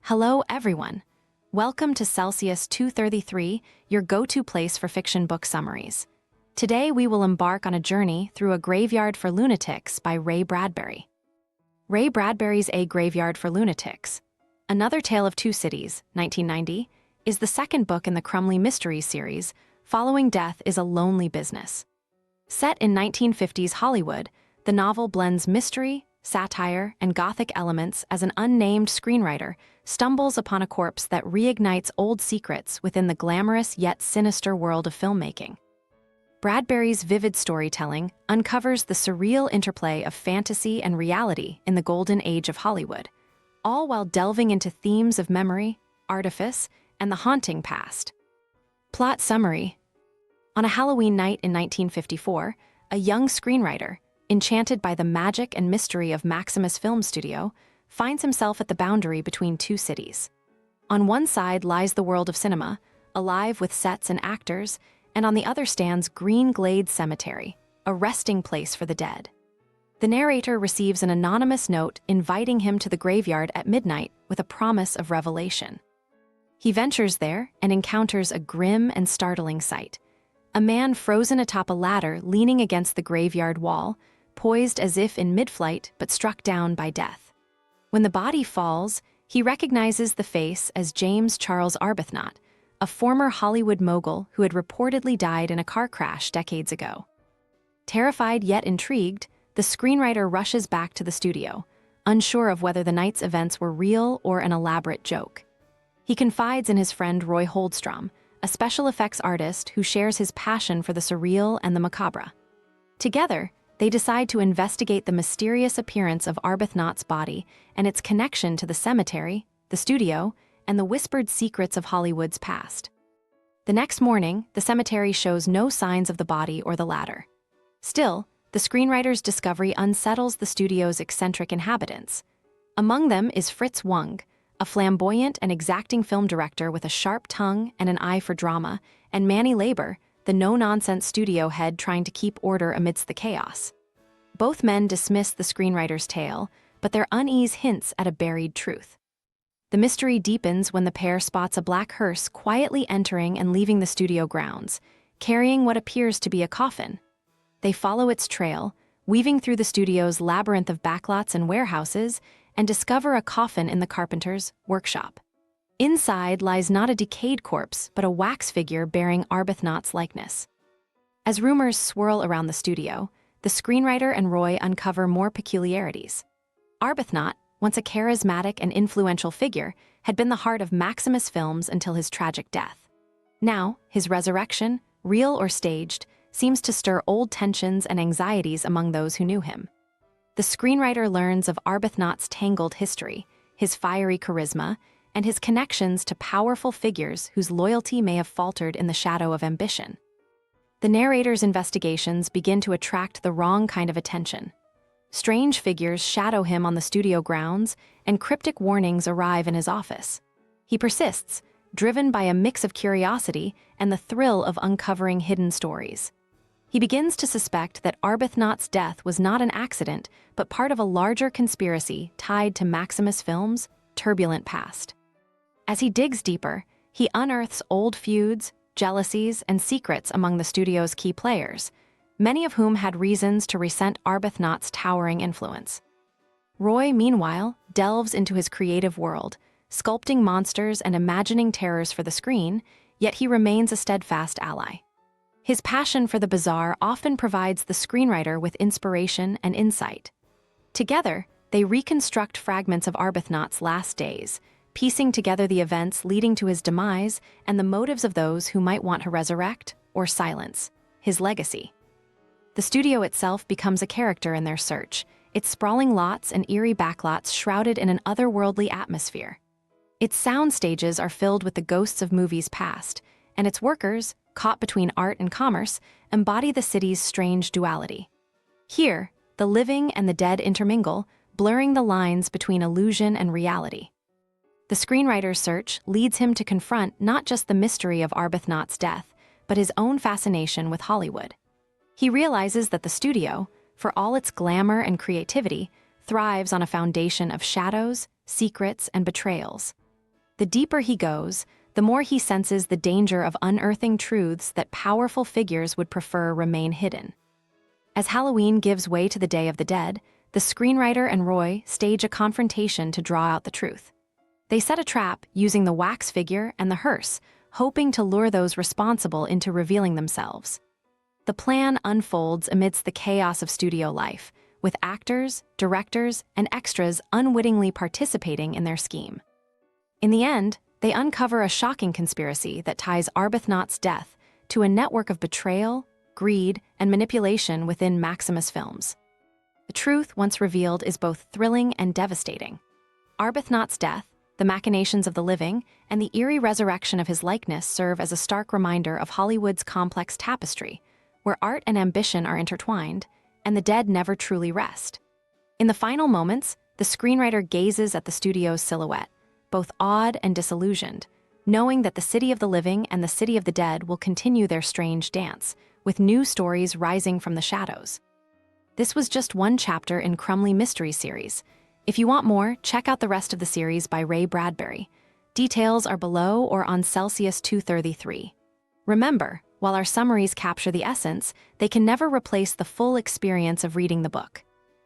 Hello, everyone. Welcome to Celsius 233, your go-to place for fiction book summaries. Today, we will embark on a journey through A Graveyard for Lunatics by Ray Bradbury. Ray Bradbury's A Graveyard for Lunatics, Another Tale of Two Cities, 1990, is the second book in the Crumley Mysteries series. Following death is a lonely business. Set in 1950s Hollywood, the novel blends mystery, satire, and gothic elements as an unnamed screenwriter stumbles upon a corpse that reignites old secrets within the glamorous yet sinister world of filmmaking. Bradbury's vivid storytelling uncovers the surreal interplay of fantasy and reality in the golden age of Hollywood, all while delving into themes of memory, artifice, and the haunting past. Plot summary. On a Halloween night in 1954, a young screenwriter, enchanted by the magic and mystery of Maximus Film Studio, finds himself at the boundary between two cities. On one side lies the world of cinema, alive with sets and actors, and on the other stands Green Glade Cemetery, a resting place for the dead. The narrator receives an anonymous note inviting him to the graveyard at midnight with a promise of revelation. He ventures there and encounters a grim and startling sight: a man frozen atop a ladder leaning against the graveyard wall, poised as if in mid-flight but struck down by death. When the body falls, he recognizes the face as James Charles Arbuthnot, a former Hollywood mogul who had reportedly died in a car crash decades ago. Terrified yet intrigued, the screenwriter rushes back to the studio, unsure of whether the night's events were real or an elaborate joke. He confides in his friend Roy Holdstrom, a special effects artist who shares his passion for the surreal and the macabre. Together, they decide to investigate the mysterious appearance of Arbuthnot's body and its connection to the cemetery, the studio, and the whispered secrets of Hollywood's past. The next morning, the cemetery shows no signs of the body or the ladder. Still, the screenwriter's discovery unsettles the studio's eccentric inhabitants. Among them is Fritz Wung, a flamboyant and exacting film director with a sharp tongue and an eye for drama, and Manny Labor, the no-nonsense studio head trying to keep order amidst the chaos. Both men dismiss the screenwriter's tale, but their unease hints at a buried truth. The mystery deepens when the pair spots a black hearse quietly entering and leaving the studio grounds, carrying what appears to be a coffin. They follow its trail, weaving through the studio's labyrinth of backlots and warehouses, and discover a coffin in the carpenter's workshop. Inside lies not a decayed corpse, but a wax figure bearing Arbuthnot's likeness. As rumors swirl around the studio, the screenwriter and Roy uncover more peculiarities. Arbuthnot, once a charismatic and influential figure, had been the heart of Maximus Films until his tragic death. Now, his resurrection, real or staged, seems to stir old tensions and anxieties among those who knew him. The screenwriter learns of Arbuthnot's tangled history, his fiery charisma, and his connections to powerful figures whose loyalty may have faltered in the shadow of ambition. The narrator's investigations begin to attract the wrong kind of attention. Strange figures shadow him on the studio grounds, and cryptic warnings arrive in his office. He persists, driven by a mix of curiosity and the thrill of uncovering hidden stories. He begins to suspect that Arbuthnot's death was not an accident, but part of a larger conspiracy tied to Maximus Films' turbulent past. As he digs deeper, he unearths old feuds, jealousies, and secrets among the studio's key players, many of whom had reasons to resent Arbuthnot's towering influence. Roy, meanwhile, delves into his creative world, sculpting monsters and imagining terrors for the screen, yet he remains a steadfast ally. His passion for the bizarre often provides the screenwriter with inspiration and insight. Together, they reconstruct fragments of Arbuthnot's last days, piecing together the events leading to his demise and the motives of those who might want to resurrect or silence his legacy. The studio itself becomes a character in their search, its sprawling lots and eerie backlots shrouded in an otherworldly atmosphere. Its sound stages are filled with the ghosts of movies past, and its workers, caught between art and commerce, embody the city's strange duality. Here, the living and the dead intermingle, blurring the lines between illusion and reality. The screenwriter's search leads him to confront not just the mystery of Arbuthnot's death, but his own fascination with Hollywood. He realizes that the studio, for all its glamour and creativity, thrives on a foundation of shadows, secrets, and betrayals. The deeper he goes, the more he senses the danger of unearthing truths that powerful figures would prefer remain hidden. As Halloween gives way to the Day of the Dead, the screenwriter and Roy stage a confrontation to draw out the truth. They set a trap using the wax figure and the hearse, hoping to lure those responsible into revealing themselves. The plan unfolds amidst the chaos of studio life, with actors, directors, and extras unwittingly participating in their scheme. In the end, they uncover a shocking conspiracy that ties Arbuthnot's death to a network of betrayal, greed, and manipulation within Maximus Films. The truth, once revealed, is both thrilling and devastating. Arbuthnot's death, the machinations of the living, and the eerie resurrection of his likeness serve as a stark reminder of Hollywood's complex tapestry, where art and ambition are intertwined, and the dead never truly rest. In the final moments, the screenwriter gazes at the studio's silhouette, both awed and disillusioned, knowing that the city of the living and the city of the dead will continue their strange dance, with new stories rising from the shadows. This was just one chapter in Crumley Mysteries series. If you want more, check out the rest of the series by Ray Bradbury. Details are below or on Celsius 233. Remember, while our summaries capture the essence, they can never replace the full experience of reading the book.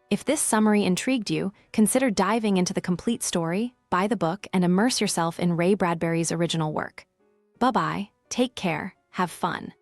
If this summary intrigued you, consider diving into the complete story, buy the book, and immerse yourself in Ray Bradbury's original work. Bye-bye, take care, have fun.